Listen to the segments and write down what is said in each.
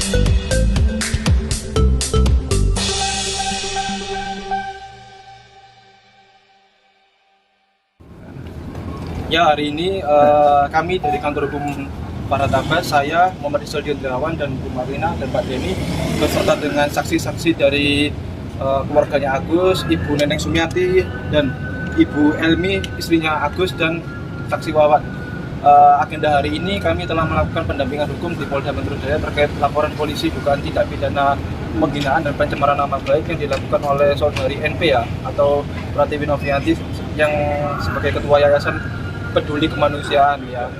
Ya, hari ini kami dari kantor hukum Paratabas, saya Muhammad Rizal Diandrawan dan Bu Marina dan Pak Denny beserta dengan saksi-saksi dari keluarganya Agus, Ibu Neneng Sumiati dan Ibu Elmi, istrinya Agus, dan saksi Wawan. Agenda hari ini kami telah melakukan pendampingan hukum di Polda Metro Jaya terkait laporan polisi dugaan tindak pidana penghinaan dan pencemaran nama baik yang dilakukan oleh saudari NP atau Pratiwi Novianti yang sebagai ketua Yayasan Peduli Kemanusiaan ya.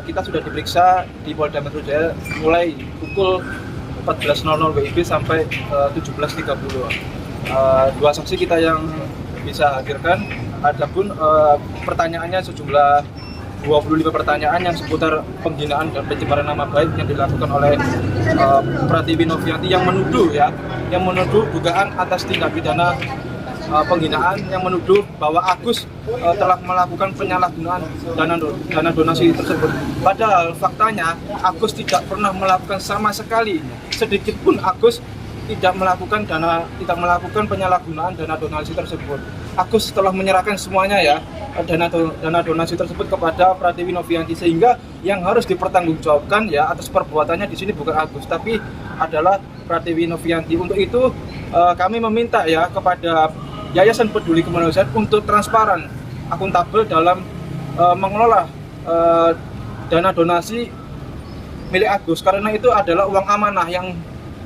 Kita sudah diperiksa di Polda Metro Jaya mulai pukul 14.00 WIB sampai 17.30. Dua saksi kita yang bisa hadirkan, adapun pertanyaannya sejumlah 25 pertanyaan yang seputar penghinaan dan pencemaran nama baik yang dilakukan oleh Pratiwi Novianti yang menuduh dugaan atas tindak pidana penghinaan, yang menuduh bahwa Agus telah melakukan penyalahgunaan dana donasi tersebut. Padahal faktanya Agus tidak pernah melakukan sama sekali, sedikit pun Agus tidak melakukan penyalahgunaan dana donasi tersebut. Agus telah menyerahkan semuanya dana donasi tersebut kepada Pratiwi Novianti, sehingga yang harus dipertanggungjawabkan atas perbuatannya di sini bukan Agus tapi adalah Pratiwi Novianti. Untuk itu kami meminta kepada Yayasan Peduli Kemanusiaan untuk transparan, akuntabel dalam mengelola dana donasi milik Agus, karena itu adalah uang amanah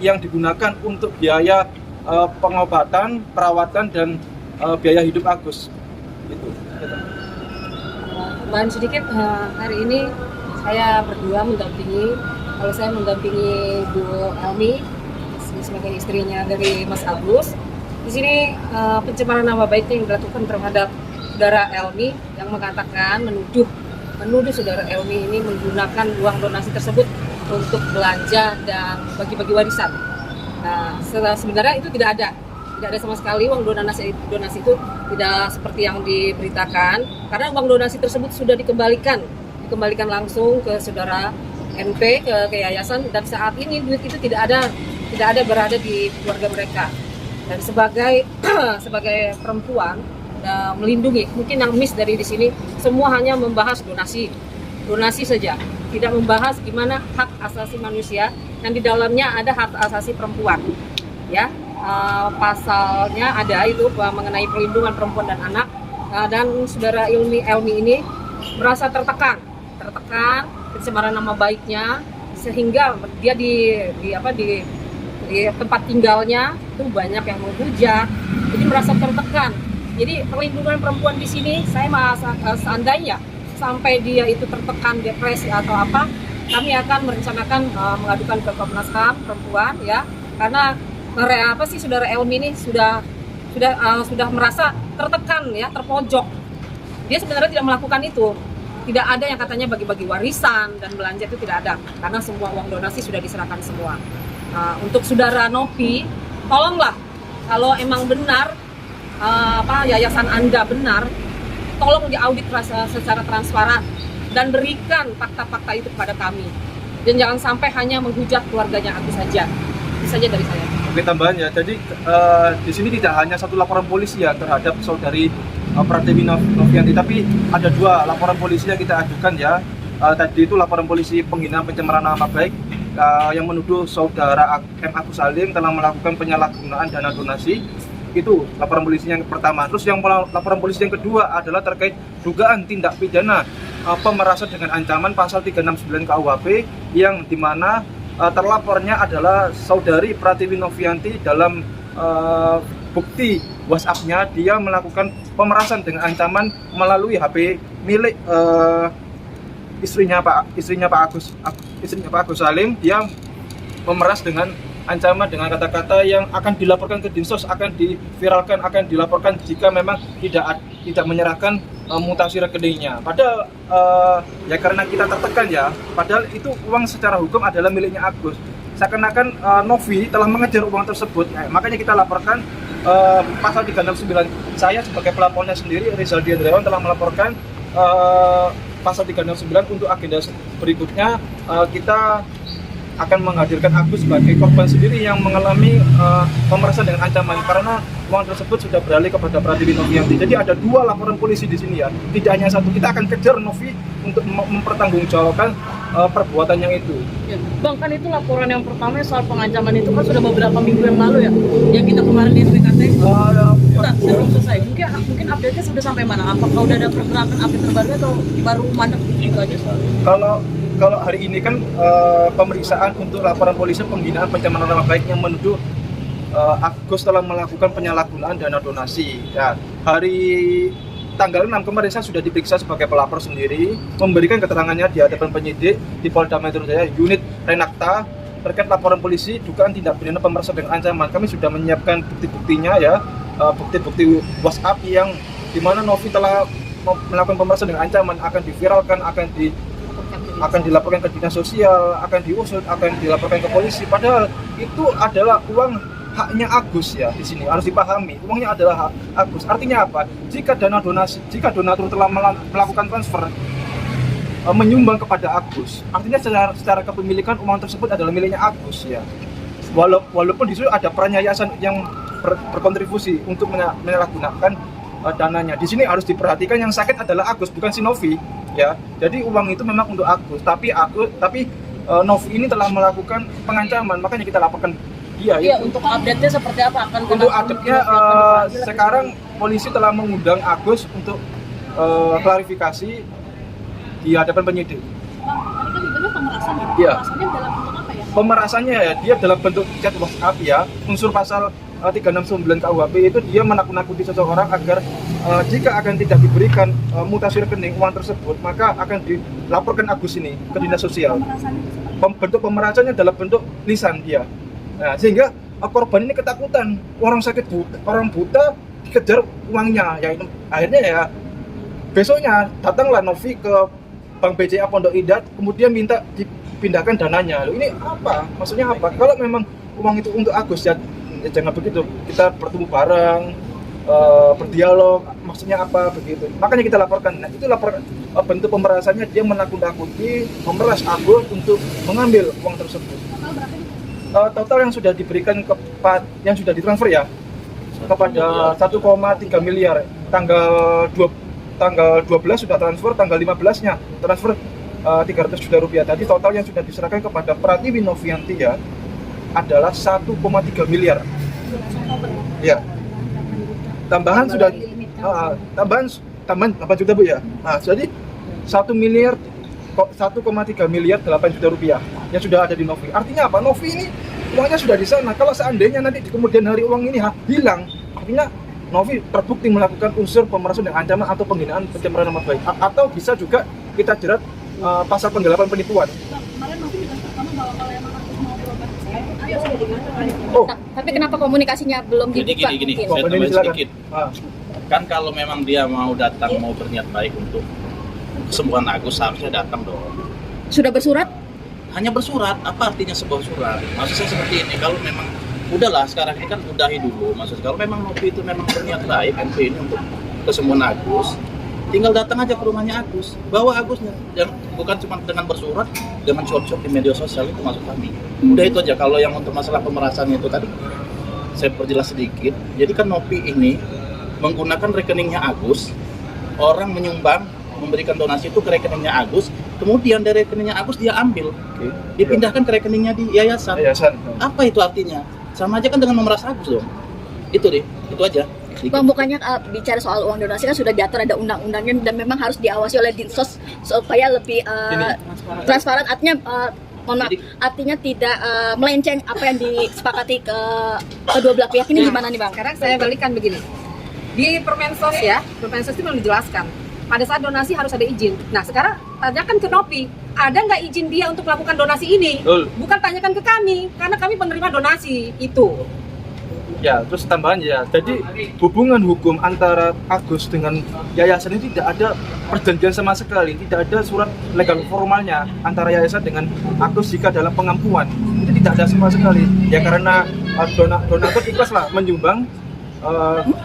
yang digunakan untuk biaya pengobatan, perawatan, dan biaya hidup Agus. Itu. Tambahan sedikit, hari ini saya berdua mendampingi, kalau saya mendampingi Bu Elmi sebagai istrinya dari Mas Agus. Di sini pencemaran nama baik yang dilakukan terhadap saudara Elmi yang mengatakan menuduh saudara Elmi ini menggunakan uang donasi tersebut untuk belanja dan bagi-bagi warisan. Nah, sebenarnya itu tidak ada sama sekali uang donasi itu tidak seperti yang diberitakan, karena uang donasi tersebut sudah dikembalikan langsung ke saudara NP, ke yayasan, dan saat ini duit itu tidak ada berada di keluarga mereka. Dan sebagai perempuan melindungi, mungkin yang miss dari di sini semua hanya membahas donasi saja, tidak membahas gimana hak asasi manusia yang di dalamnya ada hak asasi perempuan ya. Pasalnya ada itu mengenai perlindungan perempuan dan anak, dan saudara Elmi ini merasa tertekan pencemaran nama baiknya, sehingga dia di tempat tinggalnya itu banyak yang menghujat, jadi merasa tertekan. Jadi perlindungan perempuan di sini, saya merasa seandainya sampai dia itu tertekan, depresi atau apa, kami akan merencanakan mengadukan ke Komnas HAM perempuan karena saudara Elmi ini sudah merasa tertekan terpojok. Dia sebenarnya tidak melakukan itu. Tidak ada yang katanya bagi-bagi warisan dan belanja, itu tidak ada, karena semua uang donasi sudah diserahkan semua. Untuk saudara Novi, tolonglah kalau emang benar yayasan Anda benar, tolong diaudit secara transparan dan berikan fakta-fakta itu kepada kami. Dan jangan sampai hanya menghujat keluarganya Agus saja. Itu saja dari saya. Oke, tambahan jadi di sini tidak hanya satu laporan polisi terhadap saudari Pratiwi Novianti, tapi ada dua laporan polisi yang kita ajukan tadi itu laporan polisi penghinaan pencemaran nama baik yang menuduh saudara M. Agus Salim telah melakukan penyalahgunaan dana donasi. Itu laporan polisi yang pertama. Terus yang laporan polisi yang kedua adalah terkait dugaan tindak pidana pemerasan dengan ancaman pasal 369 KUHP, yang dimana terlapornya adalah saudari Pratiwi Novianti. Dalam bukti WhatsApp-nya, dia melakukan pemerasan dengan ancaman melalui HP milik istrinya Pak Agus Salim. Dia memeras dengan ancaman dengan kata-kata yang akan dilaporkan ke Dinsos, akan diviralkan, akan dilaporkan jika memang tidak menyerahkan mutasi rekeningnya. Padahal karena kita tertekan padahal itu uang secara hukum adalah miliknya Agus. Seakan-akan Novi telah mengejar uang tersebut, makanya kita laporkan pasal 369. Saya sebagai pelapornya sendiri, Rizal Diandrawan, telah melaporkan pasal 369 untuk agenda berikutnya. Kita akan menghadirkan Agus sebagai korban sendiri yang mengalami pemerasan dengan ancaman, karena uang tersebut sudah beralih kepada Pratiwi Novianti. Jadi ada 2 laporan polisi di sini ya, tidak hanya 1. Kita akan kejar Novi untuk mempertanggungjawabkan perbuatan yang itu. Ya. Bang, kan itu laporan yang pertama soal pengancaman itu kan sudah beberapa minggu yang lalu ya, yang kita kemarin di SPKT. Bentar, belum selesai. Mungkin update-nya sudah sampai mana? Apakah udah ada pergerakan update terbaru atau baru mandek gitu aja soal? Kalau hari ini kan pemeriksaan untuk laporan polisi penghinaan pencemaran nama baik yang menuduh Agus telah melakukan penyalahgunaan dana donasi. Ya, hari tanggal 6 kemarin saya sudah diperiksa sebagai pelapor sendiri, memberikan keterangannya di hadapan penyidik di Polda Metro Jaya unit Renakta terkait laporan polisi dugaan tindak pidana pemerasan dengan ancaman. Kami sudah menyiapkan bukti-buktinya ya, bukti-bukti WhatsApp yang dimana Novi telah melakukan pemerasan dengan ancaman, akan diviralkan, akan dilaporkan ke dinas sosial, akan diusut, akan dilaporkan ke polisi. Padahal itu adalah uang haknya Agus ya, di sini harus dipahami, uangnya adalah hak Agus. Artinya apa? Jika donatur telah melakukan transfer menyumbang kepada Agus, artinya secara kepemilikan uang tersebut adalah miliknya Agus ya. Walaupun di situ ada peran yayasan yang berkontribusi untuk menyalahgunakan dananya. Di sini harus diperhatikan yang sakit adalah Agus, bukan si Novi ya. Jadi uang itu memang untuk Agus, tapi Novi ini telah melakukan pengancaman, makanya kita laporkan dia. Iya, untuk update-nya seperti apa? Untuk update-nya sekarang polisi telah mengundang Agus untuk klarifikasi di hadapan penyidik. Bang, tadi kan dibilang pemerasan ya? Iya. Pemerasannya dalam bentuk apa ya? Pemerasannya ya, dia dalam bentuk chat WhatsApp ya, unsur pasal 369 KUHP itu dia menakut-nakuti seseorang agar jika akan tidak diberikan mutasi rekening uang tersebut, maka akan dilaporkan Agus ini ke dinas sosial. Bentuk pemerasannya dalam bentuk lisan dia. Nah, sehingga korban ini ketakutan, orang buta dikejar uangnya, ya itu akhirnya ya besoknya datanglah Novi ke Bank BCA Pondok Indah, kemudian minta dipindahkan dananya. Loh, ini apa? Maksudnya apa? Kalau memang uang itu untuk Agus ya jangan begitu, kita bertemu bareng, berdialog, maksudnya apa begitu. Makanya kita laporkan. Nah, itu bentuk pemerasannya, dia menakut-nakuti, memeras Agus untuk mengambil uang tersebut. Total yang sudah diberikan yang sudah ditransfer ya kepada 1,3 miliar. Tanggal 12 sudah transfer, tanggal 15-nya transfer 300 juta rupiah. Tadi total yang sudah diserahkan kepada Pratiwi Novianti ya adalah 1,3 miliar. Ya. Tambahan sudah tambahan 8 juta Bu ya. Nah, jadi 1,3 miliar 8 juta rupiah yang sudah ada di Novi. Artinya apa? Novi ini uangnya sudah di sana. Kalau seandainya nanti di kemudian hari uang ini hilang, artinya Novi terbukti melakukan unsur pemerasan dengan ancaman atau penghinaan pencemaran nama baik. Atau bisa juga kita jerat pasal penggelapan penipuan. Kemarin Novi juga pertama bahwa kalau emang harus mau berobat ayo sudah diganti. Oh, Tapi kenapa komunikasinya belum Jadi dibuka? gini, mungkin? saya tambahin silakan. sedikit. Ah. Kan kalau memang dia mau datang, mau berniat baik untuk kesembuhan Agus, seharusnya datang dong. Sudah bersurat? Hanya bersurat, apa artinya sebuah surat? Maksud saya seperti ini, kalau memang udahlah sekarang ini kan udahi dulu. Maksud kalau memang Novi itu memang berniat baik, MP ini untuk kesembuhan Agus, tinggal datang aja ke rumahnya Agus, bawa Agusnya, bukan cuma dengan bersurat, dengan cuap-cuap di media sosial, itu maksud kami. Udah itu aja. Kalau yang untuk masalah pemerasan itu tadi, saya perjelas sedikit. Jadi kan Novi ini menggunakan rekeningnya Agus, orang menyumbang, memberikan donasi itu ke rekeningnya Agus, kemudian dari rekeningnya Agus dia ambil, dipindahkan ke rekeningnya di yayasan. Apa itu artinya? Sama aja kan dengan memeras Agus dong. Itu aja. Bang, bukannya bicara soal uang donasi kan sudah diatur, ada undang-undangnya dan memang harus diawasi oleh Dinsos supaya lebih transparan. Artinya mohon maaf, artinya tidak melenceng apa yang disepakati ke kedua belah pihak ini. Gimana nih Bang? Sekarang saya balikan begini. Di Permensos ya, Permensos itu belum dijelaskan. Pada saat donasi harus ada izin. Nah sekarang tanyakan ke Novi, ada nggak izin dia untuk melakukan donasi ini? Bukan tanyakan ke kami, karena kami penerima donasi itu. Ya, terus tambahan ya. Jadi hubungan hukum antara Agus dengan yayasan ini tidak ada perjanjian sama sekali, tidak ada surat legal formalnya antara yayasan dengan Agus jika dalam pengampuan. Itu tidak ada sama sekali. Ya karena donatur ikhlaslah menyumbang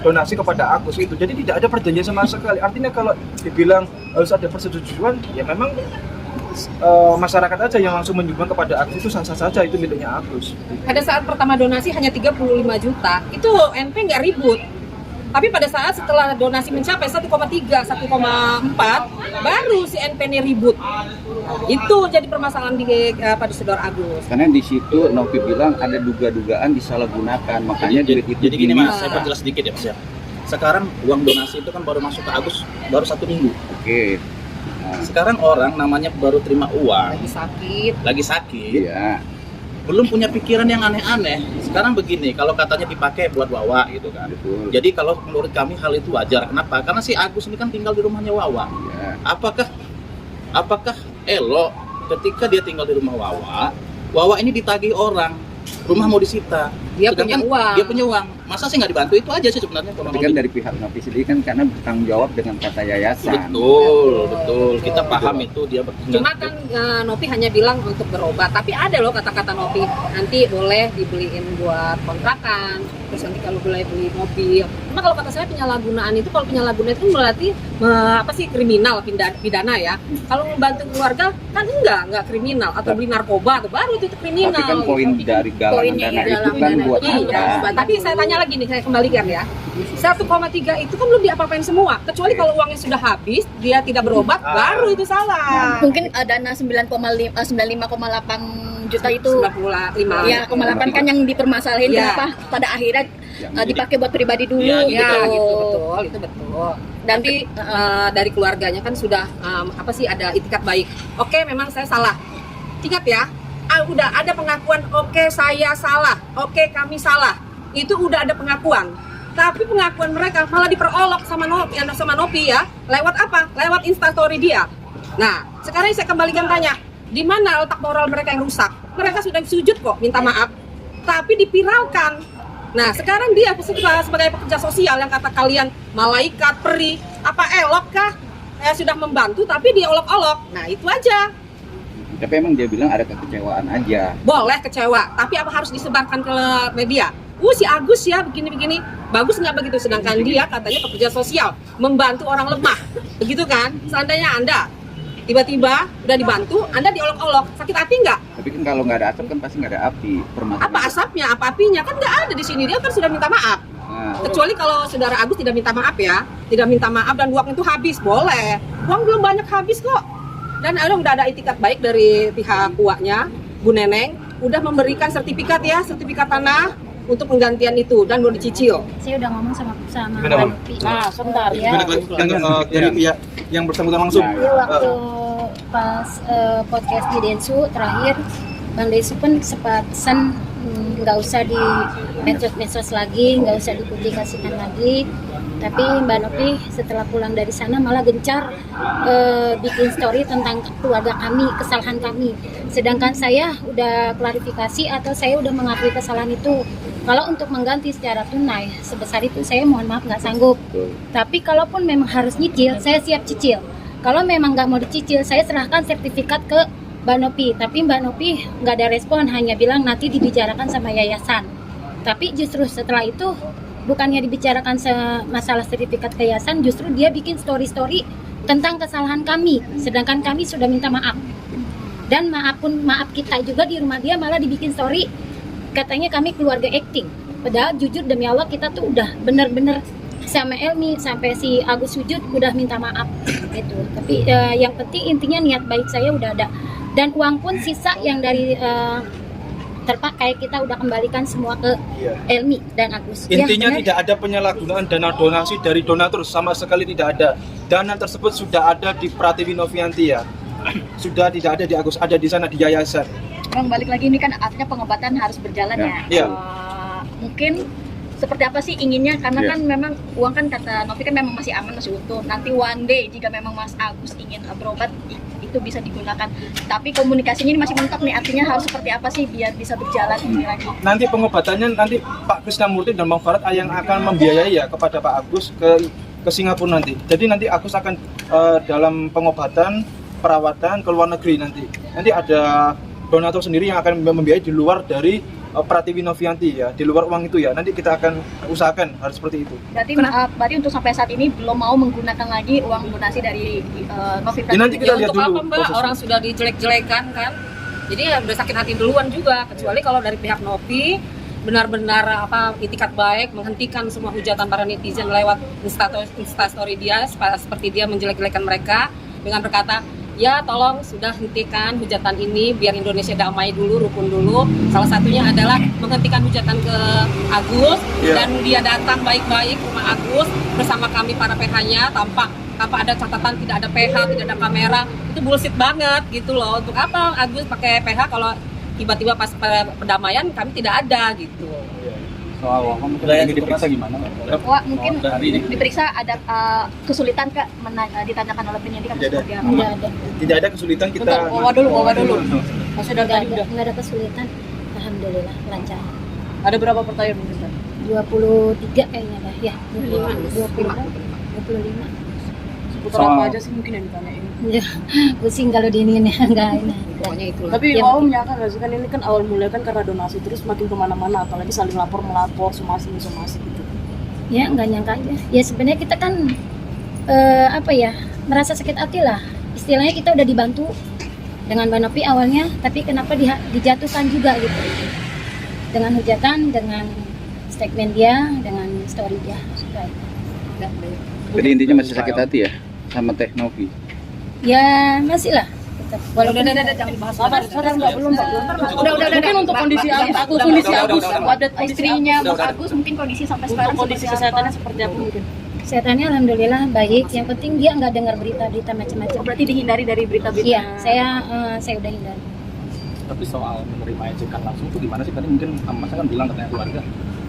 donasi kepada Agus itu. Jadi tidak ada perjanjian sama sekali. Artinya kalau dibilang harus ada persetujuan, ya memang masyarakat aja yang langsung menyumbang kepada Agus, itu sah-sah saja, itu miliknya Agus. Pada saat pertama donasi hanya 35 juta, itu NP nggak ribut. Tapi pada saat setelah donasi mencapai 1,3, 1,4, baru si NP ini ribut. Itu jadi permasalahan pada Saudara Agus. Karena di situ Novi bilang ada duga-dugaan disalahgunakan, makanya duit itu Jadi gini Mas, saya perjelas sedikit ya Mas ya. Sekarang uang donasi itu kan baru masuk ke Agus baru 1 minggu. Oke. Nah, Sekarang orang namanya baru terima uang, Lagi sakit. iya. belum punya pikiran yang aneh-aneh. Sekarang begini, kalau katanya dipakai buat Wawa gitu kan. Betul. Jadi kalau menurut kami hal itu wajar. Kenapa? Karena si Agus ini kan tinggal di rumahnya Wawa. Iya. Apakah elok ketika dia tinggal di rumah Wawa ini ditagih orang, rumah mau disita. Dia Sedangkan punya uang. Dia punya uang. Masa sih nggak dibantu? Itu aja sih sebenarnya. Tapi kan dari pihak Novi sendiri kan karena bertanggung jawab dengan kata yayasan. Betul. Kita paham itu dia Cuma kan Novi hanya bilang untuk berobat, tapi ada loh kata-kata Novi, nanti boleh dibeliin buat kontrakan, terus nanti kalau boleh beli mobil. Cuma kalau kata saya penyalahgunaan itu, kalau penyalahgunaan itu berarti kriminal, pidana ya. Kalau membantu keluarga kan enggak kriminal, atau beli narkoba atau baru itu kriminal. Tapi kan poin dari galangan Poinnya dana ya, itu kan buat Iya, apa? tapi saya tanya lagi nih, saya kembalikan ya. 1,3 itu kan belum diapa-apain semua, kecuali kalau uangnya sudah habis, dia tidak berobat, baru itu salah. Mungkin dana 95,8 juta itu 95. ya 0,8 kan yang dipermasalahin Iya. kenapa pada akhirnya dipakai buat pribadi dulu Iya, gitu. Ya, gitu, betul, itu betul. Tapi dari keluarganya kan sudah ada itikat baik. Oke, memang saya salah. Ingat ya, udah ada pengakuan. Oke, saya salah. Oke, kami salah. Itu udah ada pengakuan. Tapi pengakuan mereka malah diperolok sama Novi ya. Lewat apa? Lewat instastory dia. Nah, sekarang saya kembalikan tanya, di mana letak moral mereka yang rusak? Mereka sudah sujud kok, minta maaf. Tapi dipiralkan. Nah, sekarang dia sebagai pekerja sosial yang kata kalian malaikat, peri, apa elok kah? Sudah membantu tapi dia olok-olok. Nah, itu aja. Tapi emang dia bilang ada kekecewaan aja. Boleh kecewa, tapi apa harus disebarkan ke media? Si Agus ya begini-begini. Bagus nggak begitu? Sedangkan dia katanya pekerja sosial, membantu orang lemah. Begitu kan? Seandainya Anda tiba-tiba udah dibantu, Anda diolok-olok, sakit hati nggak? Tapi kan kalau nggak ada asap kan pasti nggak ada api. Apa asapnya, apa apinya? Kan nggak ada di sini. Dia kan sudah minta maaf. Nah, Kecuali kalau Saudara Agus tidak minta maaf ya, tidak minta maaf dan uang itu habis, boleh. Uang belum banyak habis kok. Dan udah ada itikat baik dari pihak uaknya, Bu Neneng, udah memberikan sertifikat tanah untuk penggantian itu dan mau dicicil. Saya udah ngomong sama Gimana, Bang? Novi. Nah, sebentar ya. Dari pihak yang bersangkutan langsung. Nah, Jadi waktu pas podcast di Densu terakhir, Bang Densu pun sempat pesan nggak usah di medsos lagi, nggak usah dipublikasikan lagi. Tapi Mbak Novi setelah pulang dari sana malah gencar bikin story tentang keluarga kami, kesalahan kami. Sedangkan saya udah klarifikasi atau saya udah mengakui kesalahan itu. Kalau untuk mengganti secara tunai sebesar itu saya mohon maaf nggak sanggup. betul. Tapi kalaupun memang harus nyicil, saya siap cicil. Kalau memang nggak mau dicicil, saya serahkan sertifikat ke Mbak Novi. Tapi Mbak Novi nggak ada respon, hanya bilang nanti dibicarakan sama yayasan. Tapi justru setelah itu, bukannya dibicarakan masalah sertifikat ke yayasan, justru dia bikin story-story tentang kesalahan kami. Sedangkan kami sudah minta maaf. Dan maaf kita juga di rumah dia malah dibikin story, katanya kami keluarga acting. Padahal jujur demi Allah kita tuh udah bener-bener sama Elmi sampai si Agus sujud udah minta maaf gitu. Tapi yang penting intinya niat baik saya udah ada, dan uang pun sisa yang dari terpakai kita udah kembalikan semua ke Elmi dan Agus. Intinya benar. tidak ada penyalahgunaan dana donasi dari donatur, sama sekali tidak ada. Dana tersebut sudah ada di Pratiwi Novianti ya. Sudah tidak ada di Agus, ada di sana di yayasan. Bang, balik lagi ini kan artinya pengobatan harus berjalan ya. Iya. Mungkin seperti apa sih inginnya, karena Iya. kan memang uang kan kata Novi kan memang masih aman, masih utuh. Nanti one day jika memang Mas Agus ingin berobat itu bisa digunakan. Tapi komunikasinya ini masih mentok nih, artinya harus seperti apa sih biar bisa berjalan ini lagi. Nanti pengobatannya nanti Pak Krisnamurti dan Bang Farad yang akan membiayai ya kepada Pak Agus ke Singapura nanti. Jadi nanti Agus akan dalam pengobatan, perawatan ke luar negeri nanti. Nanti ada donatur sendiri yang akan membiayai di luar dari Pratiwi Novianti ya, di luar uang itu ya, nanti kita akan usahakan harus seperti itu. Berarti untuk sampai saat ini belum mau menggunakan lagi uang donasi dari Novi Ya, nanti kita lihat Untuk dulu apa Mbak? prosesnya. Orang sudah dijelek-jelekan kan. Jadi ya udah sakit hati duluan juga. Kecuali kalau dari pihak Novi benar-benar itikat baik menghentikan semua hujatan para netizen lewat instastory dia seperti dia menjelek-jelekan mereka dengan berkata, ya tolong sudah hentikan hujatan ini biar Indonesia damai dulu, rukun dulu. Salah satunya adalah menghentikan hujatan ke Agus dan dia datang baik-baik ke rumah Agus bersama kami para PH-nya tanpa ada catatan, tidak ada PH, tidak ada kamera. Itu bullshit banget gitu loh. Untuk apa Agus pakai PH kalau tiba-tiba pas perdamaian kami tidak ada gitu. Soal uang mungkin ini diperiksa gimana? Wah, mungkin diperiksa ada kesulitan Kak ditanyakan oleh penyidik atau seperti apa? Tidak ada. Tidak ada kesulitan kita. Bentar, bawa dulu. Masih dari tadi udah. Nggak ada kesulitan, alhamdulillah lancar. Ada berapa pertanyaan mungkin? 23 kayaknya dah, ya 25. Seputar apa aja sih mungkin yang ditanyain? Ya, pusing kalau diinin ya, enggak ini. Pokoknya itu. Tapi awam menyangka nggak sih kan ini kan awal mulai kan karena donasi terus makin kemana-mana, apalagi saling melapor, somasi gitu. Ya, enggak nyangka aja. Ya sebenarnya kita kan merasa sakit hati lah. Istilahnya kita udah dibantu dengan Mbak Novi awalnya, tapi kenapa dijatuhkan juga gitu. Dengan hujatan, dengan statement dia, dengan story dia. Jadi intinya masih sakit hati ya sama Teh Novi. Ya masih lah. Walaupun jangan dibahas. Sabar, belum. Udah. Mungkin untuk kondisi Agus, Wadat istrinya Mas Agus mungkin kondisi sampai sekarang untuk kondisi kesehatannya seperti apa mungkin? Kesehatannya alhamdulillah baik. Yang penting dia nggak dengar berita-berita macam-macam. Berarti dihindari dari berita-berita. Iya, saya udah hindari. Tapi soal menerima ejekan langsung itu gimana sih? Tadi mungkin Mas kan bilang katanya keluarga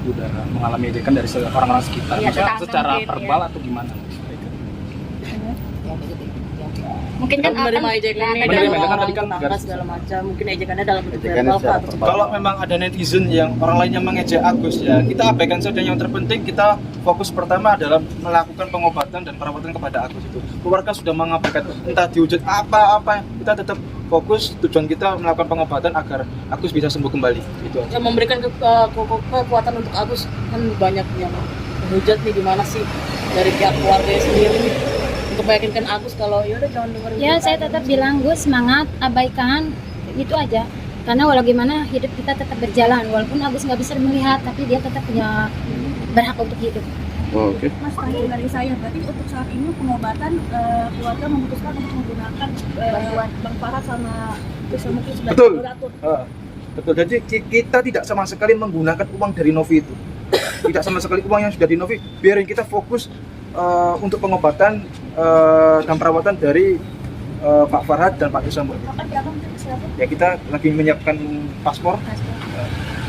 udah mengalami ejekan dari orang-orang sekitar. Iya, Maksudnya tetangga secara mungkin, verbal atau gimana? Mungkin kan menerima ejekan nih Menerima dari ejekan orang tadi kan tetangga garis- segala macam, mungkin ejekannya dalam bentuk Ejekannya verbal secara atau verbal. Kalau memang ada netizen yang orang lainnya mengejek Agus ya, kita abaikan saja. Yang terpenting kita fokus pertama adalah melakukan pengobatan dan perawatan kepada Agus itu. Keluarga sudah mengabaikan entah dihujat apa, kita tetap fokus. Tujuan kita melakukan pengobatan agar Agus bisa sembuh kembali. Itu aja. yang memberikan kekuatan untuk Agus kan banyak yang menghujat nih, gimana sih dari pihak keluarga sendiri untuk meyakinkan Agus kalau ya udah jangan dengerin Ya berita saya Agus. tetap bilang Gus semangat, abaikan itu aja. Karena walau gimana hidup kita tetap berjalan. Walaupun Agus nggak bisa melihat, tapi dia tetap punya berhak untuk hidup. Oh, oke. Mas, terakhir dari saya, berarti untuk saat ini pengobatan keluarga memutuskan untuk menggunakan bantuan Bang Farhat sama bisa mungkin sudah Betul. diatur. Betul. Jadi kita tidak sama sekali menggunakan uang dari Novi itu. Tidak sama sekali uang yang sudah di Novi. Biarin kita fokus untuk pengobatan dan perawatan dari Pak Farhat dan Pak Yusambo. Kapan berapa mungkin siapa? Ya kita lagi menyiapkan paspor.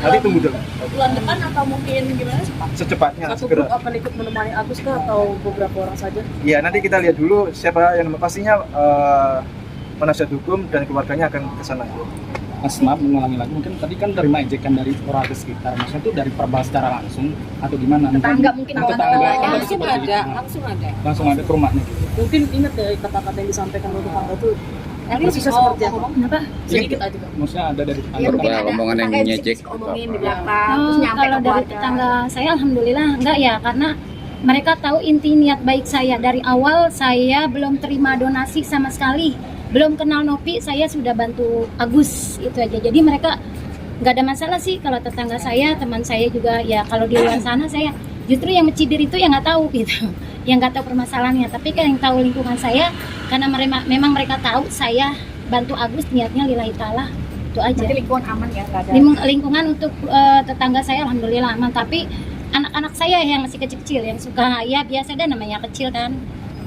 Nanti tunggu dulu. Bulan depan atau mungkin gimana sih Pak? Secepatnya Satu grup segera. akan ikut menemani Agus kah atau beberapa orang saja? Ya nanti kita lihat dulu siapa yang pastinya penasihat hukum dan keluarganya akan ke sana. Mas, maaf mengulangi lagi, mungkin tadi kan terima ejekan dari warga sekitar, maksudnya itu dari verbal secara langsung atau gimana? Tetangga mungkin tetangga Langsung ada. langsung ada ke rumahnya gitu. Mungkin ingat dari kata-kata yang disampaikan oleh tetangga tuh Nanti persisnya seperti apa? Kenapa? Sedikit aja Kak. Maksudnya ada dari Ya, tetangga. mungkin Wah, ada omongan yang tetangga ngejek. bisa omongin di belakang terus nyampe Kalau ke dari keluarga. tetangga saya alhamdulillah enggak ya, karena mereka tahu inti niat baik saya. Dari awal saya belum terima donasi sama sekali, belum kenal Novi, saya sudah bantu Agus itu aja. Jadi mereka nggak ada masalah sih. Kalau tetangga saya, teman saya juga ya, kalau di luar sana saya justru yang mencibir itu yang nggak tahu gitu, yang nggak tahu permasalahannya. Tapi kan yang tahu lingkungan saya, karena memang mereka tahu saya bantu Agus niatnya lillahi ta'ala, itu aja. Berarti lingkungan aman ya, nggak ada. Lingkungan untuk tetangga saya alhamdulillah aman, tapi anak-anak saya yang masih kecil-kecil yang suka ya biasa dan namanya kecil kan,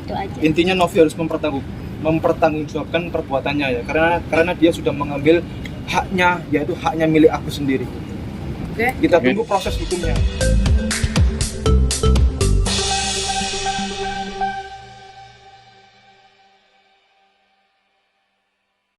itu aja. Intinya Novi harus mempertanggungjawabkan perbuatannya ya, karena dia sudah mengambil haknya, yaitu haknya milik Agus sendiri. Oke. Kita tunggu proses hukumnya.